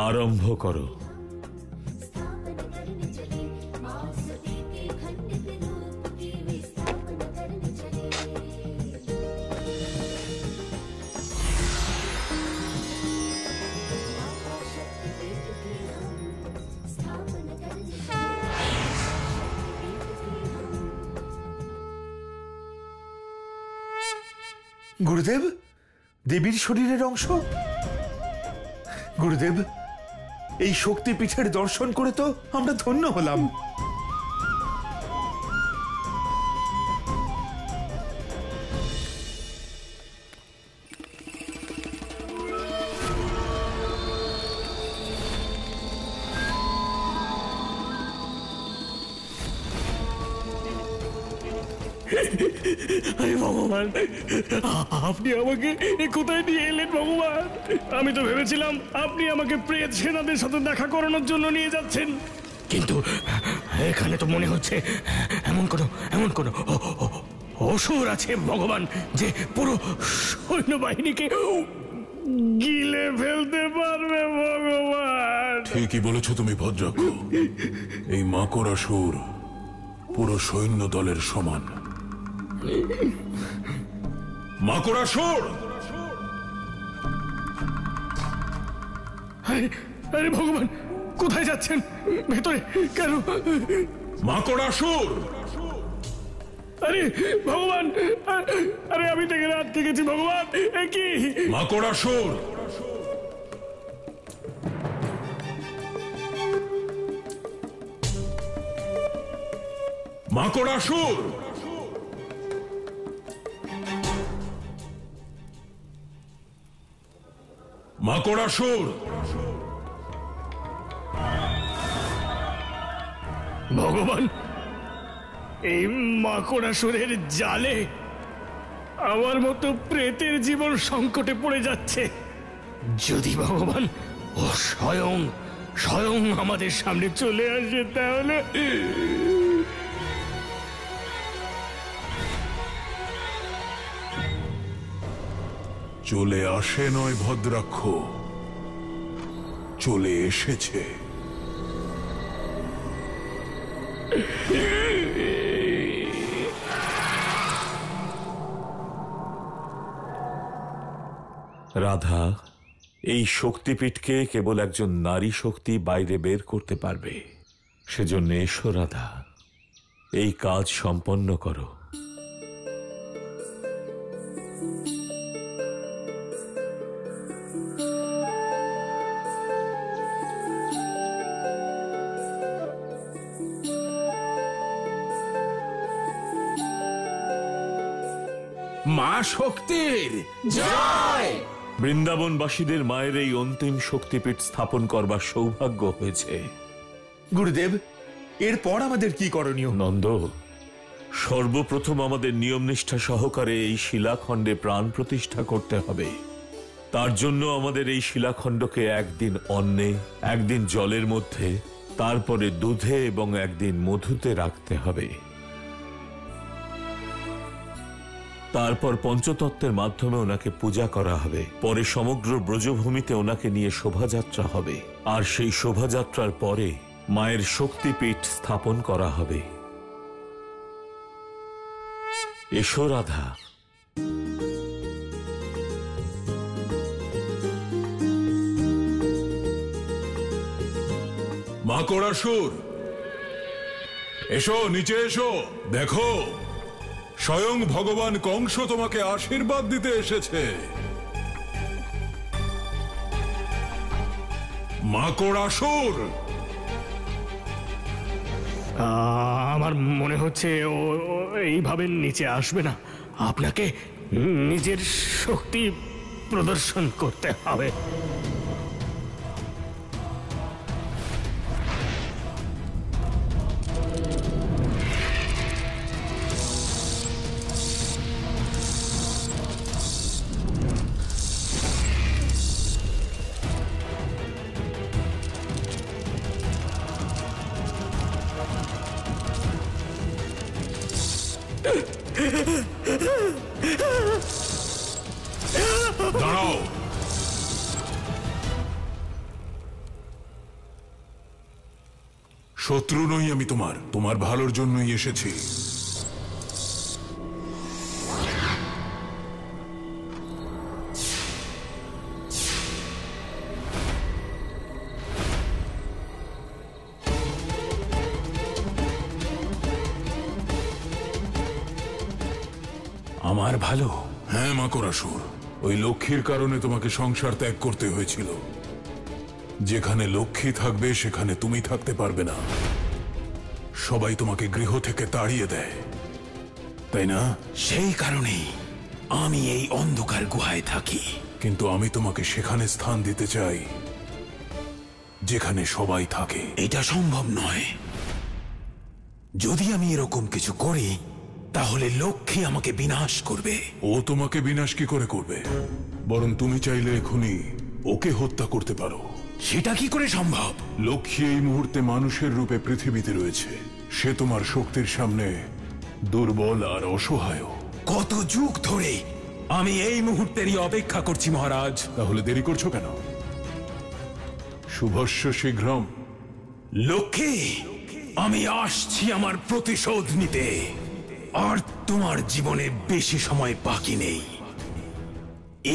आरंभ करो। গুরুদেব, দেবীর শরীরের অংশ। গুরুদেব, এই শক্তিপীঠের দর্শন করে তো আমরা ধন্য হলাম। अरे भगवान, আপনি আমাকে কোথায় নিয়ে এলেন ভগবান? আমি তো ভেবেছিলাম আপনি আমাকে প্রেত সেনাদের সাথে দেখা করানোর জন্য নিয়ে যাচ্ছেন, কিন্তু এখানে তো মনে হচ্ছে এমন কোনো অসুর আছে ভগবান, যে পুরো সৈন্যবাহিনীকে গিলে ফেলতে পারবে ভগবান। ঠিকই বলেছো তুমি ভদ্রাক্ষ। এই মাকড়াসুর পুরো সৈন্য দলের সমান। মাকড়াসুর! আরে ভগবান, কোথায় যাচ্ছেন? ভেতরে কেন? মাকড়াসুর! আরে ভগবান, আরে আমি থেকে আটকে গেছি ভগবান। কি মাকড়াসুর! মাকড়াসুর! মাকড়াসুর! ভগবান, এই মাকড়াসুরের জালে আমার মতো প্রেতের জীবন সংকটে পড়ে যাচ্ছে। যদি ভগবান ও স্বয়ং আমাদের সামনে চলে আসে তাহলে। চলে আসে নয় ভদ্রাক্ষ, চলে এসেছে। রাধা, এই শক্তিপীঠকে কেবল একজন নারী শক্তি বাইরে বের করতে পারবে। সেজন্য এসো রাধা, এই কাজ সম্পন্ন করো। মা শক্তির জয়। বৃন্দাবনবাসীদের মায়ের এই অন্তিম শক্তিপীঠ স্থাপন করবার সৌভাগ্য হয়েছে। গুরুদেব, এরপর আমাদের কি করণীয়? নন্দ, সর্বপ্রথম আমাদের নিয়মনিষ্ঠা সহকারে এই শিলাখণ্ডে প্রাণ প্রতিষ্ঠা করতে হবে। তার জন্য আমাদের এই শিলাখণ্ডকে একদিন অন্নে, একদিন জলের মধ্যে, তারপরে দুধে এবং একদিন মধুতে রাখতে হবে। তারপর পঞ্চতত্ত্বের মাধ্যমে ওনাকে পূজা করা হবে। পরে সমগ্র ব্রজভূমিতে ওনাকে নিয়ে শোভাযাত্রা হবে, আর সেই শোভাযাত্রার পরে মায়ের শক্তিপীঠ স্থাপন করা হবে। এসো রাধা। মাকড়াসুর, এসো, নিচে এসো। দেখো, স্বয়ং ভগবান কংস তোমাকে আশীর্বাদ দিতে এসেছে। মাকড়াসুর! আমার মনে হচ্ছে ও এইভাবে নিচে আসবে না। আপনাকে নিজের শক্তি প্রদর্শন করতে হবে। শত্রু নই আমি তোমার ভালোর জন্যই এসেছি। আমার ভালো? হ্যাঁ মাকড়াসুর, ওই লক্ষ্মীর কারণে তোমাকে সংসার ত্যাগ করতে হয়েছিল। যেখানে লক্ষ্মী থাকবে সেখানে তুমি থাকতে পারবে না। সবাই তোমাকে গৃহ থেকে তাড়িয়ে দেয়, তাই না? সেই কারণেই আমি এই অন্ধকার গুহায় থাকি। কিন্তু আমি তোমাকে সেখানে স্থান দিতে চাই যেখানে সবাই থাকে। এটা সম্ভব নয়। যদি আমি এরকম কিছু করি তাহলে লক্ষ্মী আমাকে বিনাশ করবে। ও তোমাকে বিনাশ কি করে করবে? বরং তুমি চাইলে এখনই ওকে হত্যা করতে পারো। সেটা কি করে সম্ভব? লক্ষ্মী এই মুহূর্তে মানুষের রূপে পৃথিবীতে রয়েছে। সে তোমার শক্তির সামনে দুর্বল আর অসহায়। কত যুগ ধরে আমি এই মুহূর্তেরই অপেক্ষা করছি মহারাজ। তাহলে দেরি করছো কেন? শুভস্য শীঘ্রম। লক্ষ্মী, আমি আসছি আমার প্রতিশোধ নিতে। আর তোমার জীবনে বেশি সময় বাকি নেই।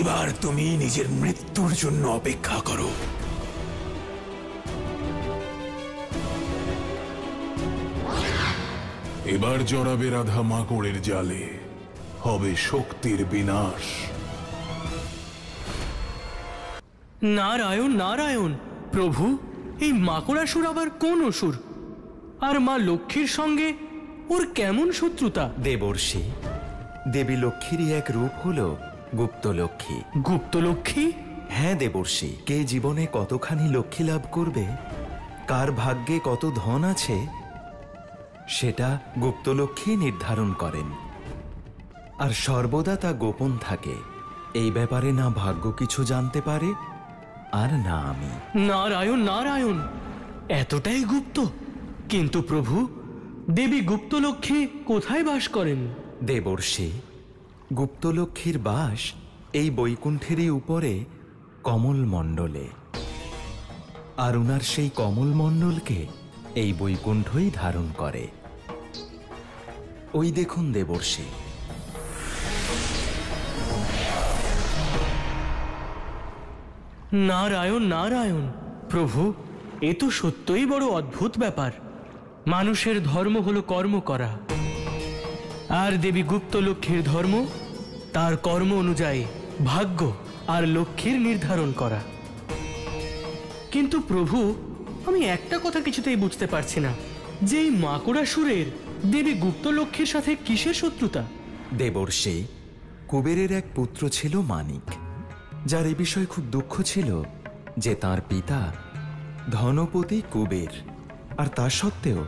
এবার তুমি নিজের মৃত্যুর জন্য অপেক্ষা করো। এবার জড়াবে রাধা মাকড়ের জালে, হবে শক্তির বিনাশ। নারায়ণ নারায়ণ। প্রভু, এই মাকড়াসুর আবার কোন অসুর? আর মা লক্ষ্মীর সঙ্গে ওর কেমন শত্রুতা? দেবর্ষি, দেবী লক্ষ্মীরই এক রূপ হলো গুপ্তলক্ষ্মী। গুপ্তলক্ষ্মী? হ্যাঁ দেবর্ষি, কে জীবনে কতখানি লক্ষ্মী লাভ করবে, কার ভাগ্যে কত ধন আছে, সেটা গুপ্তলক্ষ্মী নির্ধারণ করেন। আর সর্বদা তা গোপন থাকে। এই ব্যাপারে না ভাগ্য কিছু জানতে পারে, আর না আমি। নারায়ণ নারায়ণ, এতটাই গুপ্ত? কিন্তু প্রভু, দেবী গুপ্তলক্ষ্মী কোথায় বাস করেন? দেবর্ষি, গুপ্তলক্ষ্মীর বাস এই বৈকুণ্ঠেরই উপরে কমলমণ্ডলে। আর উনার সেই কমলমণ্ডলকে এই বৈকুণ্ঠই ধারণ করে। ওই দেখুন দেবর্ষি। নারায়ণ নারায়ণ। প্রভু, এ তো সত্যই বড় অদ্ভুত ব্যাপার। মানুষের ধর্ম হলো কর্ম করা, আর দেবী গুপ্তলক্ষ্মীর ধর্ম তার কর্ম অনুযায়ী ভাগ্য আর লক্ষ্মীর নির্ধারণ করা। কিন্তু প্রভু, আমি একটা কথা কিছুতেই বুঝতে পারছি না, যে এই মাকড়াসুরের দেবী গুপ্তলক্ষ্মীর সাথে কিসের শত্রুতা? দেবর্ষি, কুবেরের এক পুত্র ছিল মানিক, যার এ বিষয়ে খুব দুঃখ ছিল যে তার পিতা ধনপতি কুবের, আর তা সত্ত্বেও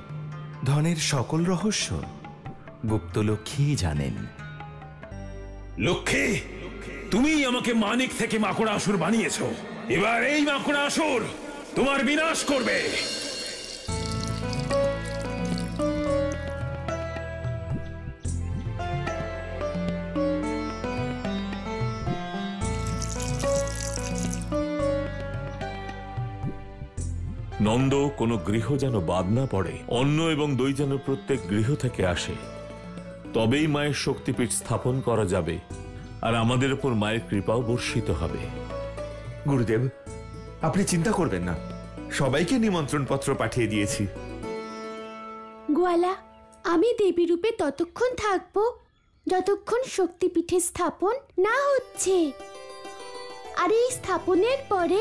ধনের সকল রহস্য গুপ্তলক্ষ্মী জানেন। লক্ষ্মী, তুমি আমাকে মানিক থেকে মাকড়াসুর বানিয়েছো। এবার এই মাকড়াসুর তোমার বিনাশ করবে। নন্দ, কোনো গৃহ যেন বাদ না পড়ে। অন্ন এবং দই যেন প্রত্যেক গৃহ থেকে আসে, তবেই মায়ের শক্তিপীঠ স্থাপন করা যাবে, আর আমাদের উপর মায়ের কৃপাও বর্ষিত হবে। গুরুদেব, আপনি চিন্তা করবেন না, সবাইকে নিমন্ত্রণ পত্র পাঠিয়ে দিয়েছি। গোয়ালা, আমি দেবী রূপে ততক্ষণ থাকবো যতক্ষণ শক্তিপীঠে স্থাপন না হচ্ছে। আর এই স্থাপনের পরে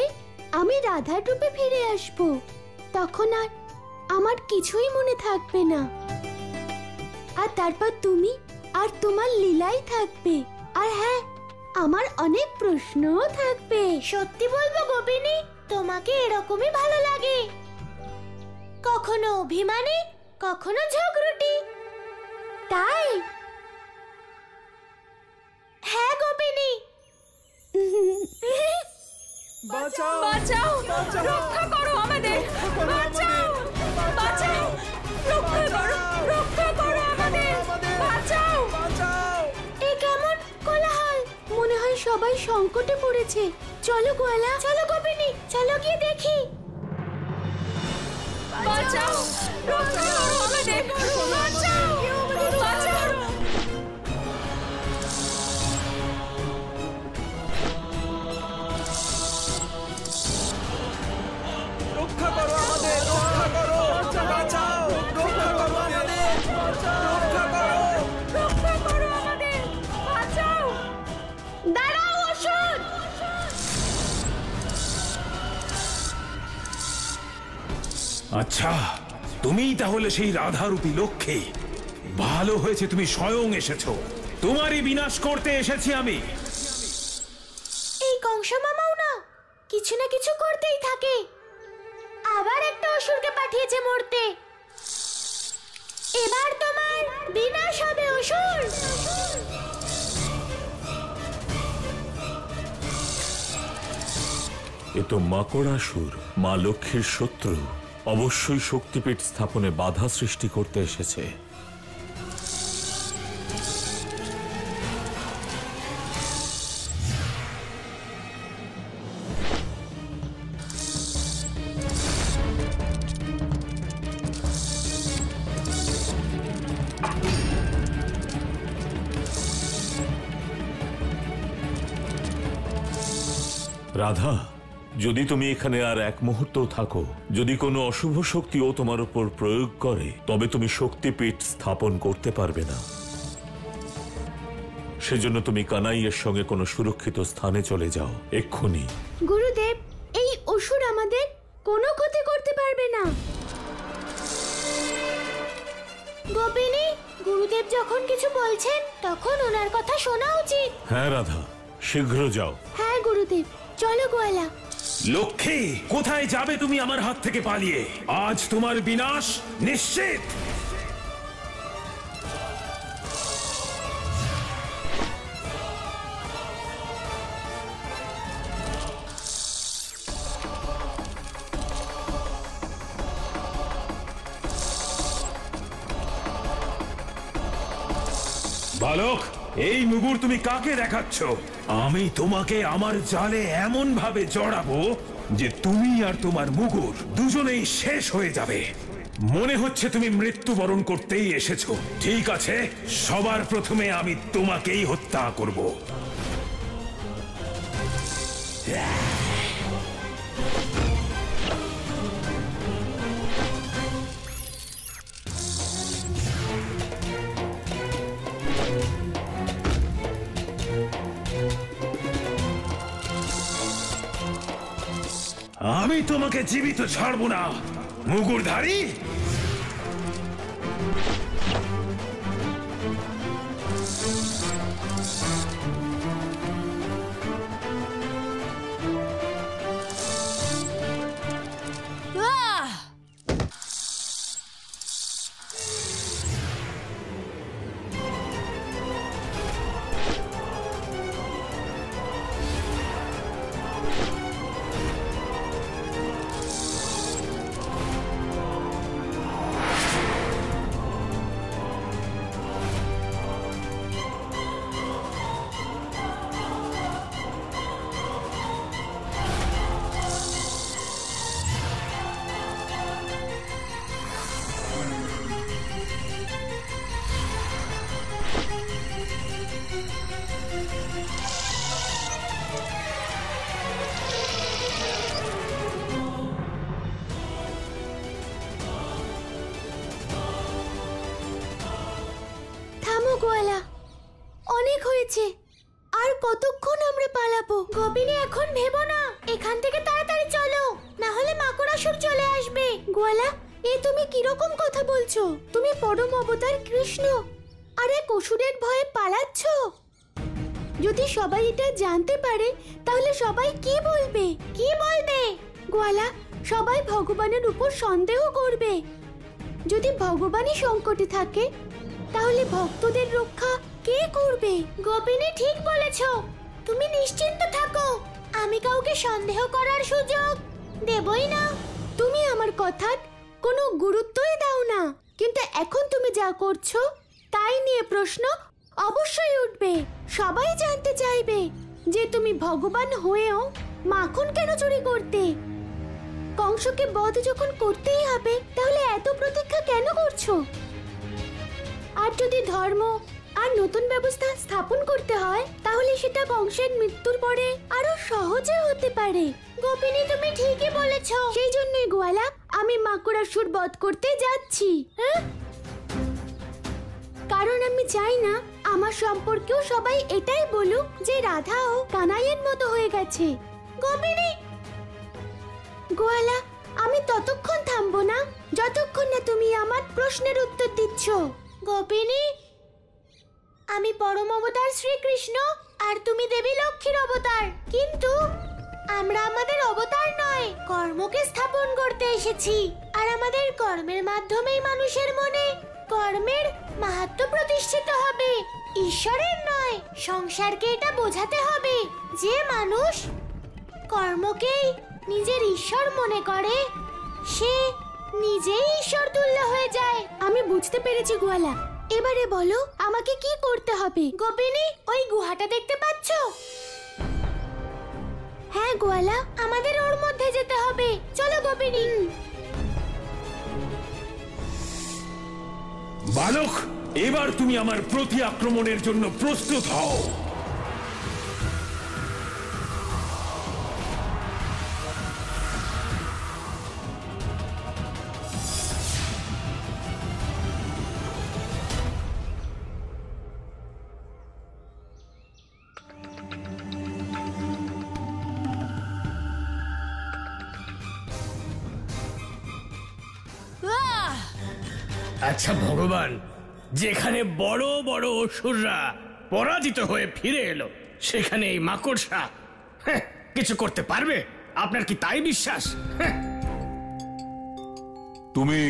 আমি রাধার রূপে ফিরে আসব। তখন আর আমার কিছুই মনে থাকবে না। আর তারপর তুমি আর তোমার লীলাই থাকবে। আর হ্যাঁ, আমার অনেক প্রশ্নও থাকবে। সত্যি বলবো গোপিনী, তোমাকে এরকমই ভালো লাগে, কখনো অভিমানী, কখনো ঝগড়ুটি, তাই? হ্যাঁ গোপিনী। বাঁচাও, বাঁচাও, রক্ষা করো আমাদের, বাঁচাও, বাঁচাও, রক্ষা করো, রক্ষা করো আমাদের, বাঁচাও, বাঁচাও। এ কেমন কোলাহল? মনে হয় সবাই সংকটে পড়েছে। চলো গোয়ালা, চলো গোপিনী, চলো গিয়ে দেখি। বাঁচাও, রক্ষা করো আমাদের, বাঁচাও, বাঁচাও। রক্ষা করো আমাদের, রক্ষা করো, বাঁচাও, রক্ষা করো আমাদের, রক্ষা করো। রক্ষা করো আমাদের, বাঁচাও। দাঁড়াও অসুর! আচ্ছা, তুমিই তাহলে সেই রাধারূপী লক্ষ্মী। ভালো হয়েছে তুমি স্বয়ং এসেছো। তোমারই বিনাশ করতে এসেছি আমি। এই কংস মামাও না কিছু না কিছু করতেই থাকে। আবার একটা অসুরকে পাঠিয়েছে মরতে। এবার তোমার বিনাশ হবে অসুর। এ তো মাকড়াসুর, মা লক্ষ্মীর শত্রু। অবশ্যই শক্তিপীঠ স্থাপনে বাধা সৃষ্টি করতে এসেছে। রাধা, যদি তুমি এখানে আর এক মুহূর্তও থাকো, যদি কোনো অশুভ শক্তিও তোমার উপর প্রয়োগ করে, তবে তুমি শক্তিপীঠ স্থাপন করতে পারবে না। সেজন্য তুমি কানাইয়ের সঙ্গে কোনো সুরক্ষিত স্থানে চলে যাও এক্ষুনি। গুরুদেব, এই অসুর আমাদের কোনো ক্ষতি করতে পারবে না। গোপিনী, গুরুদেব যখন কিছু বলছেন তখন ওনার কথা শোনা উচিত। হ্যাঁ রাধা, শীঘ্র যাও। হ্যাঁ গুরুদেব, চলো গোয়ালা। লক্ষ্মী, কোথায় যাবে তুমি আমার হাত থেকে পালিয়ে? আজ তোমার বিনাশ নিশ্চিত। বালক, এই মুগুর তুমি কাকে দেখাচ্ছ? আমি তোমাকে আমার জালে এমন ভাবে জড়াবো যে তুমি আর তোমার মুগুর দুজনেই শেষ হয়ে যাবে। মনে হচ্ছে তুমি মৃত্যুবরণ করতেই এসেছো। ঠিক আছে, সবার প্রথমে আমি তোমাকেই হত্যা করব। আমি তোমাকে জীবিত ছাড়বো না, মুগুরধারী। গোয়ালা, অনেক হয়েছে। আর কতক্ষণ আমরা পালাবো? গোপিনী, এখন ভেবো না, এখান থেকে তাড়াতাড়ি চলো, না হলে মাকড়াসুর চলে আসবে। গোয়ালা, এ তুমি কিরকম কথা বলছো? তুমি পরম অবতার কৃষ্ণ আর এক অসুরের ভয়ে পালাচ্ছ? যদি সবাই এটা জানতে পারে তাহলে সবাই কি বলবে? কি বলবে? গোয়ালা, সবাই ভগবানের উপর সন্দেহ করবে। যদি ভগবানই সংকটে থাকে তাহলে ভক্তদের রক্ষা কে করবে? গোপিনী ঠিক বলেছো, তুমি নিশ্চিন্ত থাকো, আমি কাউকে সন্দেহ করার সুযোগ দেবই না। তুমি আমার কথার কোনো গুরুত্বই দাও না, কিন্তু এখন তুমি যা করছো তাই নিয়ে প্রশ্ন অবশ্যই উঠবে। সবাই জানতে চাইবে যে তুমি ভগবান হয়েও মাখন কেন চুরি করতে। কংসকে বধ যখন করতেই হবে তাহলে এত প্রতীক্ষা কেন করছো? আর যদি ধর্ম আর নতুন ব্যবস্থা স্থাপন করতে হয় তাহলে সেটা কংসের মৃত্যুর পরে আরো সহজে হতে পারে। গোপিনী, তুমি ঠিকই বলেছো। সেই জন্যই গোয়ালা, আমি মাকড়াসুর বধ করতে যাচ্ছি। কারণ আমি চাই না আমার সম্পর্কেও সবাই এটাই বলুক যে রাধাও কানাইয়ের মতো হয়ে গেছে। গোপিনী, গোয়ালা, আমি ততক্ষণ থামবো না যতক্ষণ না তুমি আমার প্রশ্নের উত্তর দিচ্ছ। গোপিনী, আমি পরম অবতার শ্রীকৃষ্ণ আর তুমি দেবী লক্ষ্মীর অবতার, কিন্তু আমরা আমাদের অবতার নয়, কর্মকে স্থাপন করতে এসেছি। আর আমাদের কর্মের মাধ্যমেই মানুষের মনে কর্মের মাহাত্ম্য প্রতিষ্ঠিত হবে, ঈশ্বরের নয়। সংসারকে এটা বোঝাতে হবে যে মানুষ কর্মকেই নিজের ঈশ্বর মনে করে সে নিজেই ঈশ্বর তুল্য হয়ে যায়। আমি বুঝতে পেরেছি গোয়ালা, এবারে বলো আমাকে কি করতে হবে? গোপিনী, ওই গুহাটা দেখতে পাচ্ছ? হ্যাঁ গোয়ালা, আমাদের ওর মধ্যে যেতে হবে। চলো গোপিনী। বালক, এবার তুমি আমার প্রতি আক্রমণের জন্য প্রস্তুত হও। আচ্ছা ভগবান, যেখানে বড় বড় অসুররা পরাজিত হয়ে ফিরে এলো সেখানে এই মাকড়সা কিছু করতে পারবে? আপনার কি তাই বিশ্বাস? তুমি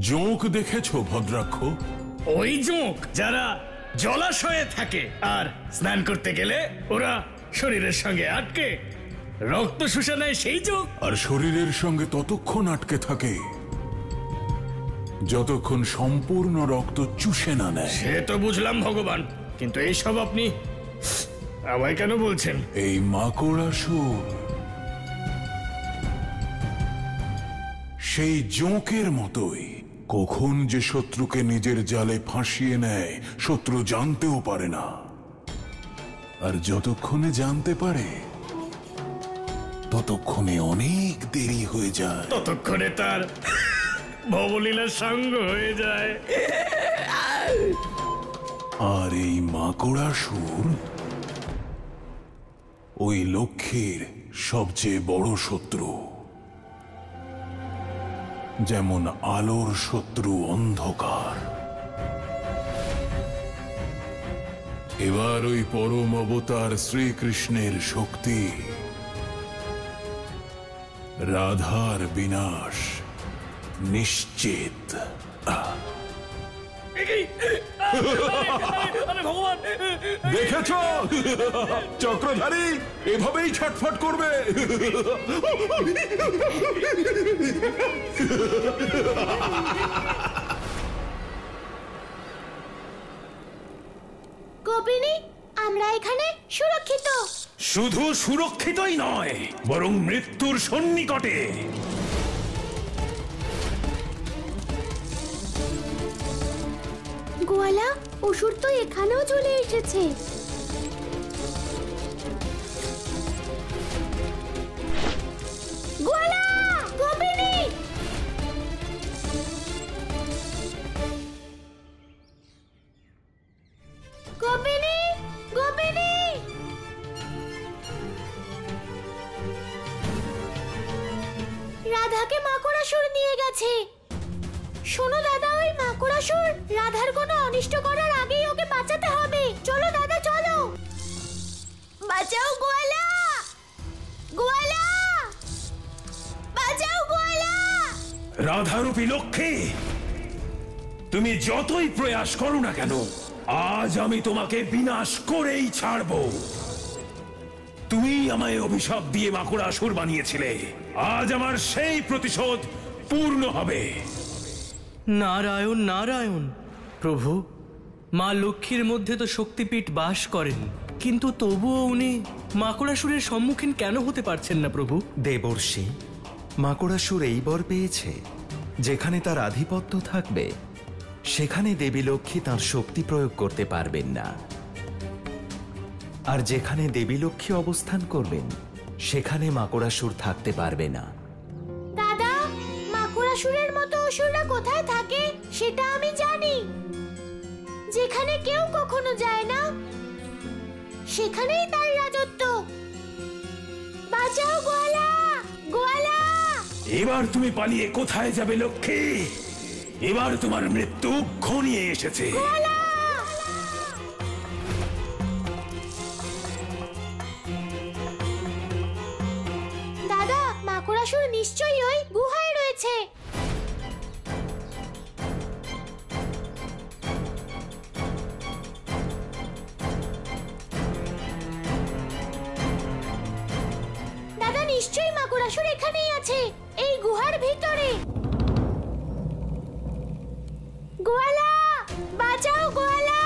জোঁক দেখেছো ভদ্রাক্ষ? ওই জোঁক যারা জলাশয়ে থাকে আর স্নান করতে গেলে ওরা শরীরের সঙ্গে আটকে রক্ত শুষে নেয়, সেই জোঁক? আর শরীরের সঙ্গে ততক্ষণ আটকে থাকে যতক্ষণ সম্পূর্ণ রক্ত চুষে না নেয়। সে তো বুঝলাম ভগবান, কিন্তু এইসব আপনি আমায় কেন বলছেন? এই মাকড়াসুর সেই জোঁকের মতোই, কখন যে শত্রুকে নিজের জালে ফাঁসিয়ে নেয় শত্রু জানতেও পারে না। আর যতক্ষণে জানতে পারে ততক্ষণে অনেক দেরি হয়ে যায়। ততক্ষণে তার ভবলীলার সঙ্গ হয়ে যায়। আর এই মাকড়াসুর ওই লক্ষ্মীর সবচেয়ে বড় শত্রু। যেমন আলোর শত্রু অন্ধকার। এবার ওই পরম অবতার শ্রীকৃষ্ণের শক্তি, রাধার বিনাশ নিশ্চিত। দেখেছ চক্রধারী এভাবেই ছটফট করবে। গোপিনী, আমরা এখানে সুরক্ষিত। শুধু সুরক্ষিতই নয়, বরং মৃত্যুর সন্নিকটে। গোয়ালা, অসুর তো এখানেও চলে এসেছে। গোয়ালা, গোপিনী! গোপিনী, গোপিনী! রাধাকে মাকড়াসুর নিয়ে গেছে। শোনো দাদা, ওই মাকড়াসুর রাধার কোনো অনিষ্ট করার আগেই ওকে বাঁচাতে হবে। চলো দাদা, চলো। বাঁচাও গোয়ালা! গোয়ালা! বাঁচাও গোয়ালা! রাধারূপী লক্ষ্মী, তুমি যতই প্রয়াস করো না কেন, আজ আমি তোমাকে বিনাশ করেই ছাড়ব। তুমি আমায় অভিশাপ দিয়ে মাকড়াসুর বানিয়েছিলে, আজ আমার সেই প্রতিশোধ পূর্ণ হবে। নারায়ণ নারায়ণ। প্রভু, মা লক্ষ্মীর মধ্যে তো শক্তিপীঠ বাস করেন, কিন্তু তবুও উনি মাকড়াসুরের সম্মুখীন কেন হতে পারছেন না প্রভু? দেবর্ষি, মাকড়াসুর এই বর পেয়েছে যেখানে তার আধিপত্য থাকবে সেখানে দেবী লক্ষ্মী তাঁর শক্তি প্রয়োগ করতে পারবেন না, আর যেখানে দেবী লক্ষ্মী অবস্থান করবেন সেখানে মাকড়াসুর থাকতে পারবে না। দাদা, মাকড়াসুরের মতো অসুররা কোথায় থাকে সেটা আমি জানি। যেখানে কেউ কখনো যায় না সেখানেই তার রাজত্ব। বাঁচাও গোয়ালা, গোয়ালা! এবার তুমি পালিয়ে কোথায় যাবে লক্ষ্মী? এবার তোমার মৃত্যু ঘনিয়ে এসেছে। দাদা, মাকড়াসুর নিশ্চয়ই ওই গুহায় রয়েছে। দাদা, নিশ্চয়ই মাকড়াসুর এখানেই আছে, এই গুহার ভিতরে। গোয়ালা, বাঁচাও গোয়ালা!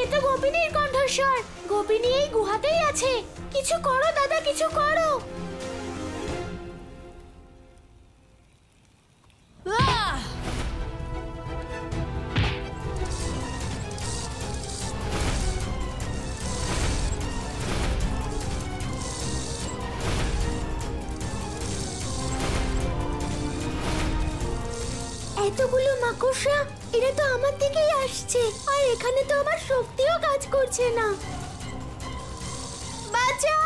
এ তো গোপিনীর কণ্ঠস্বর। গোপিনী এই গুহাতেই আছে। কিছু করো দাদা, কিছু করো। এতগুলো মাকড়সা, এরা তো আমার দিকেই আসছে, আর এখানে তো আমার শক্তিও কাজ করছে না। বাঁচাও!